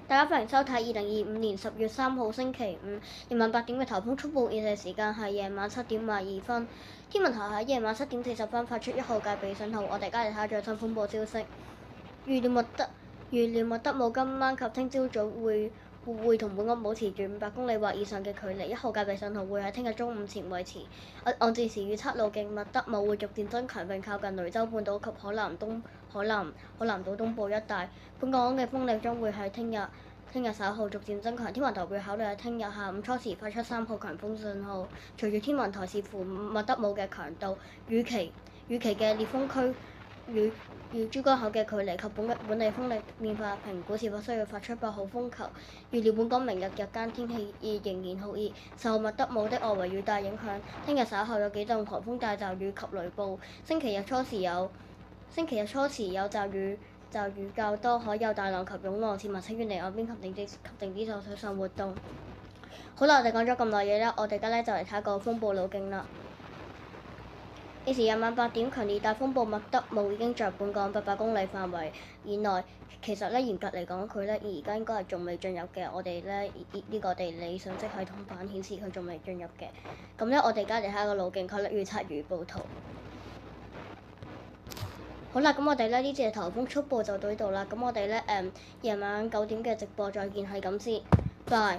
大家歡迎收睇2025年10月3號星期五夜晚8點嘅颱風速報，現時時間係夜晚7點52分。天文台喺夜晚7點40分發出1號戒備信號。我哋而家嚟睇下最新風暴消息。預料麥德姆今晚及聽朝早會同本港保持住500公里或以上嘅距離。1號戒備信號會喺聽日中午前維持。按照時預測路徑，麥德姆會逐漸增強並靠近雷州半島及海南島東部一帶。本港嘅風力將會喺聽日稍後逐漸增強。天文台會考慮喺聽日下午初時發出3號強風信號。隨住天文台視乎麥德姆嘅強度、與其嘅烈風區與珠江口嘅距離及本地風力變化評估是否需要發出8號風球。預料本港明日日間天氣仍然酷熱，受麥德姆的外圍雨帶影響，聽日稍後有幾陣狂風大驟雨及雷暴。星期日初時有驟雨較多，海有大浪及湧浪，市民請遠離岸邊及停止做水上活動。好啦，我哋講咗咁耐嘢啦，我哋而家就嚟睇個風暴路徑啦。現時夜晚8點，強烈熱帶風暴麥德姆已經在本港800公里範圍以內。其實嚴格嚟講，佢而家應該係仲未進入嘅。我哋呢個地理信息系統版顯示佢仲未進入嘅。咁我哋而家嚟睇下個路徑概率預測預報圖。好啦，咁我哋呢節颱風速報就到呢度啦。咁我哋夜晚9點嘅直播再見，係咁先，拜。